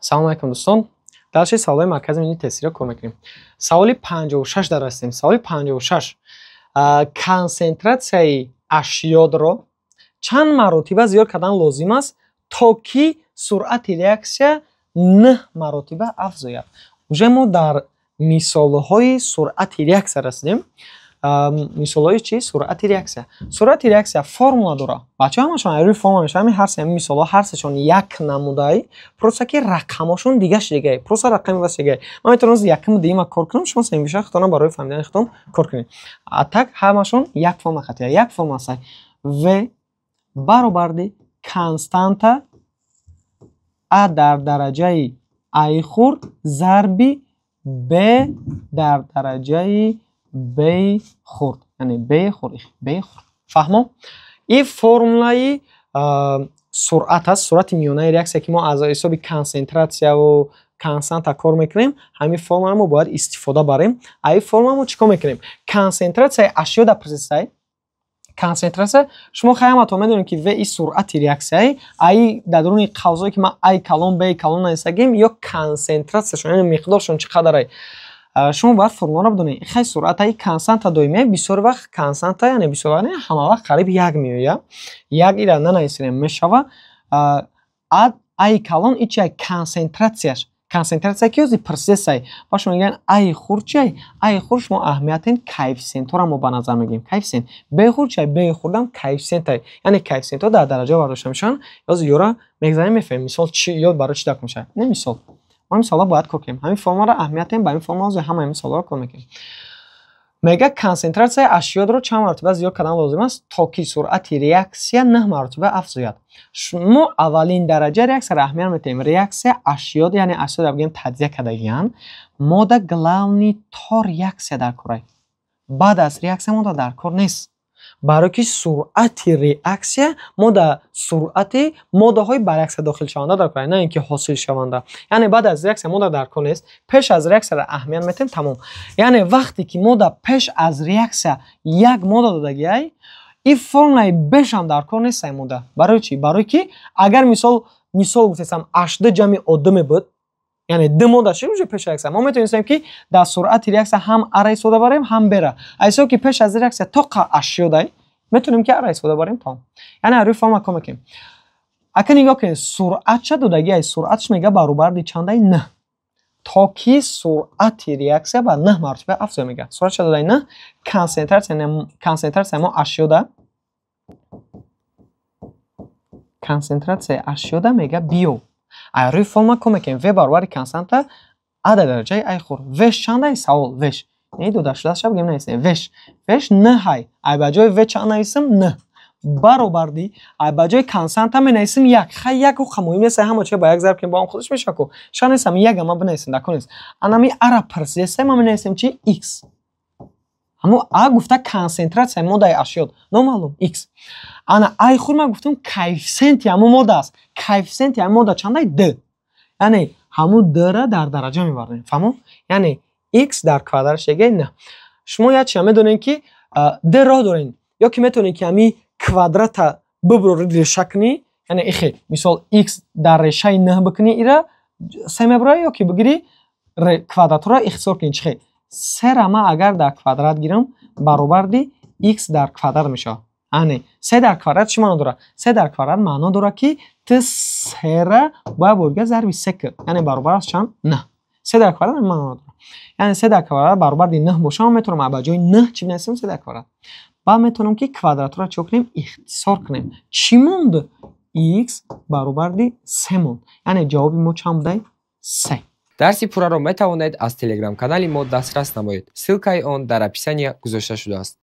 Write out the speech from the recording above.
салом алейкум дӯстон. дар ши саволҳои маркази миллии тестгирӣ кор мекунем. Саволи 56 дар ҳастем. Саволи 56. Консентратсияи ашёдро чанд маротиба зиёд кардан лозим аст, то ки суръати реаксия 9 маротиба афзояд. Уже мо дар мисолҳои суръати реаксия расидем. мисолҳои чи? Суръати реаксия. Суръати реаксия формула дора. Бачаҳо ҳамашон рӯи формула мешаванд. Ҳамин ҳар се мисолҳо ҳар сешон як намудаи, просто ки рақамошон дига шидагай. Просто рақами вас шидагай. Ман метавонам якум дима кор кунам, шумо семи бишар хитона барои фаҳмидани хитон кор кунед. А так ҳамашон як формула хатия. Як формула сай. В баробарди константа А дар дараҷаи I хурд зарби B дар дараҷаи B хурд. Яъне B хурд. B хурд. Фаҳмо? Ин формулаи суръат аст, суръати миёнаи реаксия ки мо аз ҳисоби консентратсия ва константа кор мекунем. Ҳамин формула мо бояд истифода барем. Ай формула мо чӣ кор мекунем? Консентратсияи ашёд пресай. Консентрация шумо хаямато медонед ки V и суръати реаксияи I дар дуруни қавзое ки ма I калон B калон нависагем ё консентратсияшон, яъне миқдоршон чӣ қадар ай. Шумо бояд формуларо бидонед. Хай суръатаи константа доимия бисёр вақт константа, яъне бисёр вақт не ҳама вақт қариб 1 меояд. 1 ира нанависем мешава. I калон ич ай консентратсияш. Консентрация ки ёзи процессай. Ва шумо мегӯянд I хурд чай? I хурд шумо аҳамиятен коэффициентҳоро мо ба назар мегирем. Коэффициент. B хурд чай? B хурдам коэффициентай. Яъне коэффициентҳо дар дараҷа бардошта мешаванд. ёзи ёра мегзарем мефаҳмем. Мисол чи ё барои чӣ дар мешавад? Не мисол. ма мисолҳо бояд кор кунем. Ҳамин формуларо аҳамиятен ба ин формула ҳамаи мисолҳоро кор мекунем. Мега консентратсияи ашёдро чанд маротиба зиёд кардан лозим аст, то ки суръати реаксия 9 маротиба афзояд. Мо аввалин дараҷа реаксияро аҳамият метаҳем. Реаксия ашёд, яъне ашёдро бигем таҷзия кардагиян. Мода главни то реаксия дар кор ай. Баъд аз реаксия мода дар кор нест. барое ки суръати реаксия мода суръати моддаҳои ба реаксия дохилшаванда дар кор, не ин ки ҳосилшаванда. Яъне баъд аз реаксия мода дар кор нест, пеш аз реаксияро аҳамият метаҳем тамом. Яъне вақте ки мода пеш аз реаксия як мода додагиай, ин формулаи бешам дар кор нест ай мода. Барои чӣ? Барои ки агар мисол гуфтесам 8 ҷамъи одаме буд, яъне ду мода чӣ уже пеш реаксия. Мо метавонистем ки дар суръати реаксия ҳам А-ра истифода барем, ҳам Б-ра. Айсо ки пеш аз реаксия то қа ашёдай, метавонем ки А-ра истифода барем там. Яъне рӯи формула кор мекунем. Ака нигоҳ кунед, суръат ча додагӣ ай? Суръатш мега баробарди чандай 9. То ки суръати реаксия ба 9 маротиба афзоя мега. Суръат ча додай 9. Консентрация мо ашёда. Консентрация ашёда мега биё. Ай рӯи формула кор мекунем. В баробари константа А дар дараҷаи I хурд. Веш чандай савол? Веш. Не дода шудааст бигем нависем. Веш. Веш 9 ай. Ай ба ҷои В чанд нависам? 9. Баробарди ай ба ҷои константа менависем 1. Хай 1 ҳо муҳим нест, ҳама чиро ба 1 зарб кунем ба он худаш мешава ку. Шаҳр нестам 1 ама бинависем дар кор нест. Анами А-ра процесса ма менависем чи? X. Ҳамо А гуфта консентрация моддаи ашёд. Номаълум X. Ана I хурд ма гуфтам коэффициенти ҳамон модда аст. Коэффициенти ҳамон модда чандай? D. Яъне ҳамон D-ра дар дараҷа мебарем. Фаҳмо? Яъне X дар квадрат шега не. Шумо як чиз медонед ки D роҳ доред. Ё ки метавонед ки ҳами квадрата бибуроред реша кунӣ, яъне ихе мисол X дар решаи 9 бикунӣ, ира се мебурад, ё ки бигирӣ квадратро ихтисор кунӣ. Чихе 3-ра ма агар дар квадрат гирам баробарди X дар квадрат мешавад. Яъне 3 дар квадрат чӣ маъно дорад? 3 дар квадрат маъно дорад ки ти 3-ра бояд бурга зарби 3 кунӣ. Яъне баробар аст чанд? 9. 3 дар квадрат маъно дорад. Яъне 3 дар квадрат баробарди 9 бошад, метавонам ба ҷои 9 чӣ бинависем? 3 дар квадрат. Баъд метавонам ки квадратро чӣ кунем? Ихтисор кунем. Чӣ монд? X баробарди 3 монд. Яъне ҷавоби мо чанд будай? 3. дарси пурраро метавонед аз телеграм-канали мо дастрас намоед. Ссилкаи он дар описания гузошта шудааст.